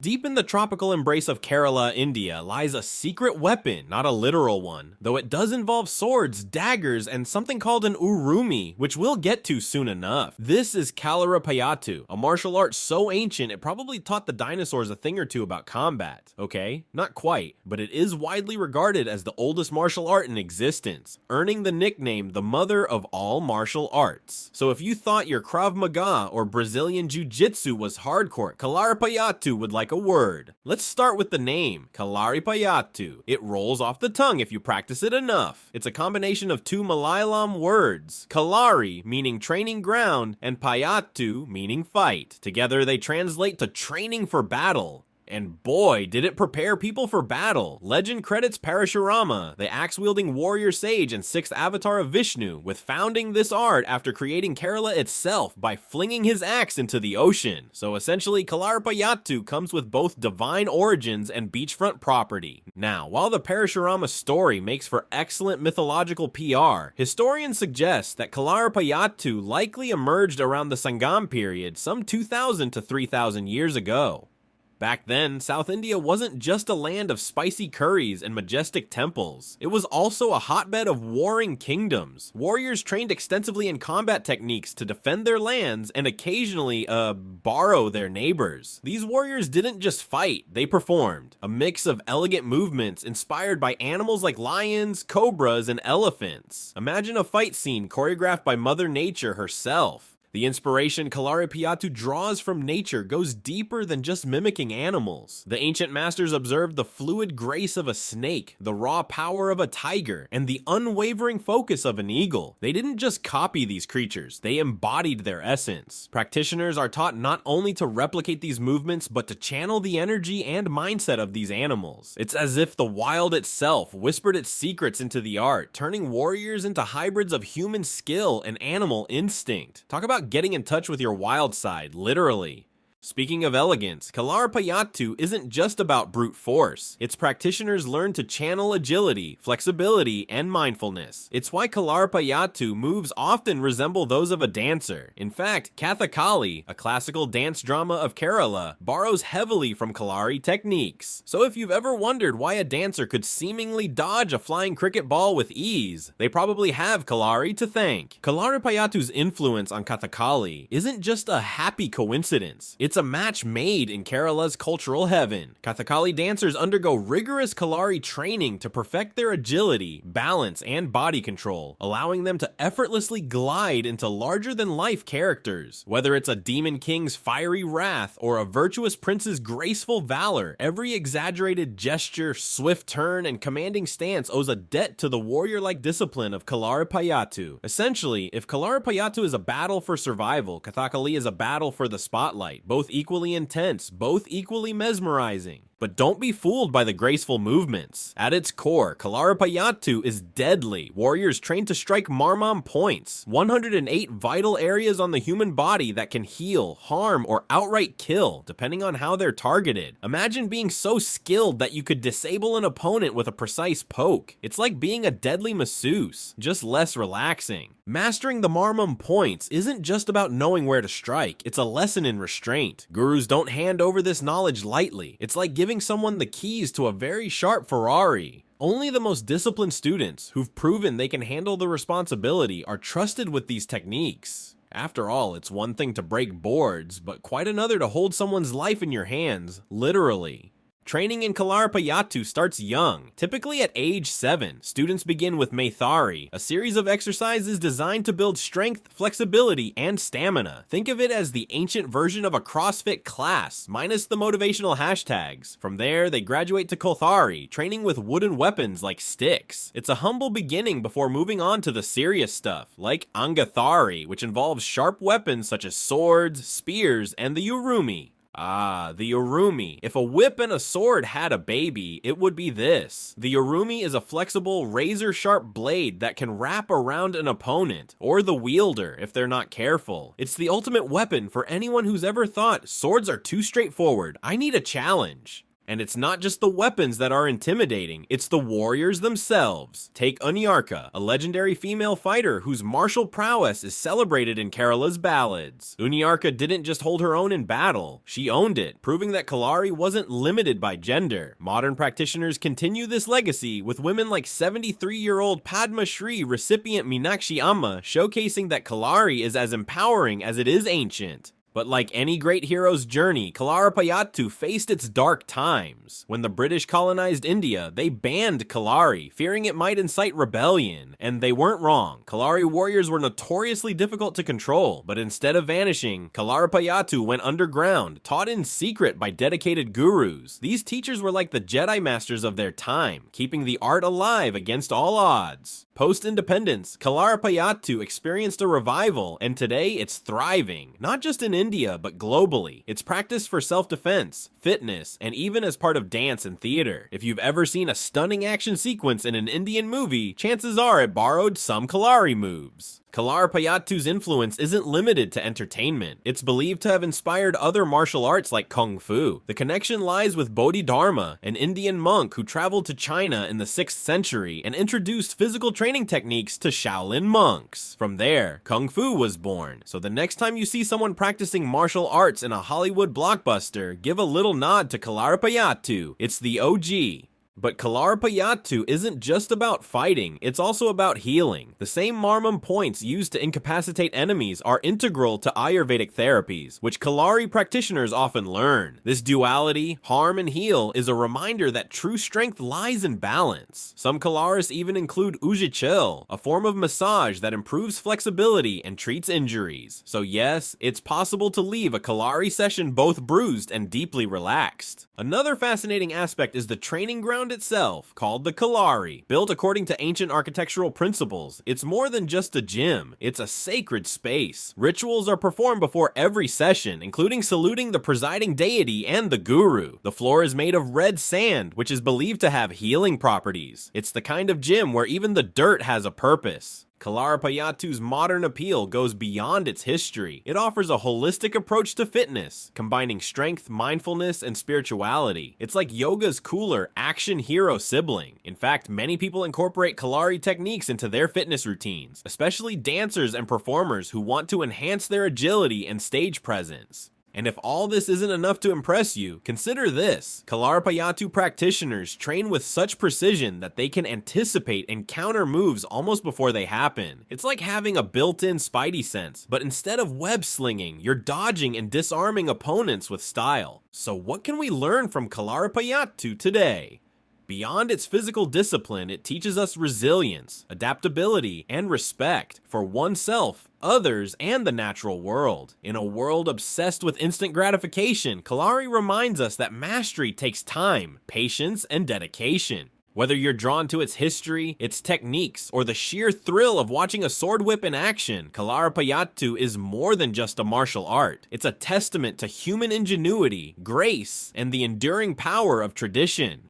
Deep in the tropical embrace of Kerala, India, lies a secret weapon, not a literal one, though it does involve swords, daggers, and something called an urumi, which we'll get to soon enough. This is Kalaripayattu, a martial art so ancient it probably taught the dinosaurs a thing or two about combat. Okay, not quite, but it is widely regarded as the oldest martial art in existence, earning the nickname the mother of all martial arts. So if you thought your Krav Maga or Brazilian Jiu-Jitsu was hardcore, Kalaripayattu would like a word. Let's start with the name, Kalaripayattu. It rolls off the tongue if you practice it enough. It's a combination of two Malayalam words, Kalari meaning training ground and Payattu meaning fight. Together they translate to training for battle. And boy, did it prepare people for battle. Legend credits Parashurama, the axe-wielding warrior sage and sixth avatar of Vishnu, with founding this art after creating Kerala itself by flinging his axe into the ocean. So essentially, Kalaripayattu comes with both divine origins and beachfront property. Now, while the Parashurama story makes for excellent mythological PR, historians suggest that Kalaripayattu likely emerged around the Sangam period some 2,000 to 3,000 years ago. Back then, South India wasn't just a land of spicy curries and majestic temples. It was also a hotbed of warring kingdoms. Warriors trained extensively in combat techniques to defend their lands and occasionally, borrow their neighbors. These warriors didn't just fight, they performed. A mix of elegant movements inspired by animals like lions, cobras, and elephants. Imagine a fight scene choreographed by Mother Nature herself. The inspiration Kalaripayattu draws from nature goes deeper than just mimicking animals. The ancient masters observed the fluid grace of a snake, the raw power of a tiger, and the unwavering focus of an eagle. They didn't just copy these creatures, they embodied their essence. Practitioners are taught not only to replicate these movements, but to channel the energy and mindset of these animals. It's as if the wild itself whispered its secrets into the art, turning warriors into hybrids of human skill and animal instinct. Talk about getting in touch with your wild side, literally. Speaking of elegance, Kalaripayattu isn't just about brute force. Its practitioners learn to channel agility, flexibility, and mindfulness. It's why Kalaripayattu moves often resemble those of a dancer. In fact, Kathakali, a classical dance drama of Kerala, borrows heavily from Kalari techniques. So if you've ever wondered why a dancer could seemingly dodge a flying cricket ball with ease, they probably have Kalari to thank. Kalaripayattu's influence on Kathakali isn't just a happy coincidence. It's a match made in Kerala's cultural heaven. Kathakali dancers undergo rigorous Kalari training to perfect their agility, balance, and body control, allowing them to effortlessly glide into larger-than-life characters. Whether it's a demon king's fiery wrath or a virtuous prince's graceful valor, every exaggerated gesture, swift turn, and commanding stance owes a debt to the warrior-like discipline of Kalaripayattu. Essentially, if Kalaripayattu is a battle for survival, Kathakali is a battle for the spotlight, both equally intense, both equally mesmerizing. But don't be fooled by the graceful movements. At its core, Kalaripayattu is deadly. Warriors trained to strike marmam points, 108 vital areas on the human body that can heal, harm, or outright kill, depending on how they're targeted. Imagine being so skilled that you could disable an opponent with a precise poke. It's like being a deadly masseuse, just less relaxing. Mastering the marmam points isn't just about knowing where to strike, it's a lesson in restraint. Gurus don't hand over this knowledge lightly. It's like giving someone the keys to a very sharp Ferrari. Only the most disciplined students, who've proven they can handle the responsibility, are trusted with these techniques. After all, it's one thing to break boards, but quite another to hold someone's life in your hands, literally. Training in Kalaripayattu starts young, typically at age 7. Students begin with Maithari, a series of exercises designed to build strength, flexibility, and stamina. Think of it as the ancient version of a CrossFit class, minus the motivational hashtags. From there, they graduate to Kothari, training with wooden weapons like sticks. It's a humble beginning before moving on to the serious stuff, like Angathari, which involves sharp weapons such as swords, spears, and the urumi. Ah, the urumi. If a whip and a sword had a baby, it would be this. The urumi is a flexible, razor-sharp blade that can wrap around an opponent, or the wielder if they're not careful. It's the ultimate weapon for anyone who's ever thought, swords are too straightforward, I need a challenge. And it's not just the weapons that are intimidating, it's the warriors themselves. Take Unyarka, a legendary female fighter whose martial prowess is celebrated in Kerala's ballads. Unyarka didn't just hold her own in battle, she owned it, proving that Kalari wasn't limited by gender. Modern practitioners continue this legacy with women like 73-year-old Padma Shri recipient Meenakshi Amma showcasing that Kalari is as empowering as it is ancient. But like any great hero's journey, Kalaripayattu faced its dark times. When the British colonized India, they banned Kalari, fearing it might incite rebellion. And they weren't wrong. Kalari warriors were notoriously difficult to control, but instead of vanishing, Kalaripayattu went underground, taught in secret by dedicated gurus. These teachers were like the Jedi masters of their time, keeping the art alive against all odds. Post-independence, Kalaripayattu experienced a revival, and today it's thriving, not just in India, but globally. It's practiced for self-defense, fitness, and even as part of dance and theater. If you've ever seen a stunning action sequence in an Indian movie, chances are it borrowed some Kalari moves. Kalaripayattu's influence isn't limited to entertainment. It's believed to have inspired other martial arts like Kung Fu. The connection lies with Bodhidharma, an Indian monk who traveled to China in the 6th century and introduced physical training techniques to Shaolin monks. From there, Kung Fu was born. So the next time you see someone practicing martial arts in a Hollywood blockbuster, give a little nod to Kalaripayattu. It's the OG. But Kalaripayattu isn't just about fighting, it's also about healing. The same marmum points used to incapacitate enemies are integral to Ayurvedic therapies, which Kalari practitioners often learn. This duality, harm and heal, is a reminder that true strength lies in balance. Some Kalaris even include Ujjayi, a form of massage that improves flexibility and treats injuries. So yes, it's possible to leave a Kalari session both bruised and deeply relaxed. Another fascinating aspect is the training ground itself, called the Kalari. Built according to ancient architectural principles, it's more than just a gym, it's a sacred space. Rituals are performed before every session, including saluting the presiding deity and the guru. The floor is made of red sand, which is believed to have healing properties. It's the kind of gym where even the dirt has a purpose. Kalaripayattu's modern appeal goes beyond its history. It offers a holistic approach to fitness, combining strength, mindfulness, and spirituality. It's like yoga's cooler action hero sibling. In fact, many people incorporate Kalari techniques into their fitness routines, especially dancers and performers who want to enhance their agility and stage presence. And if all this isn't enough to impress you, consider this. Kalaripayattu practitioners train with such precision that they can anticipate and counter moves almost before they happen. It's like having a built-in spidey sense, but instead of web slinging, you're dodging and disarming opponents with style. So what can we learn from Kalaripayattu today? Beyond its physical discipline, it teaches us resilience, adaptability, and respect for oneself, others, and the natural world. In a world obsessed with instant gratification, Kalari reminds us that mastery takes time, patience, and dedication. Whether you're drawn to its history, its techniques, or the sheer thrill of watching a sword whip in action, Kalaripayattu is more than just a martial art. It's a testament to human ingenuity, grace, and the enduring power of tradition.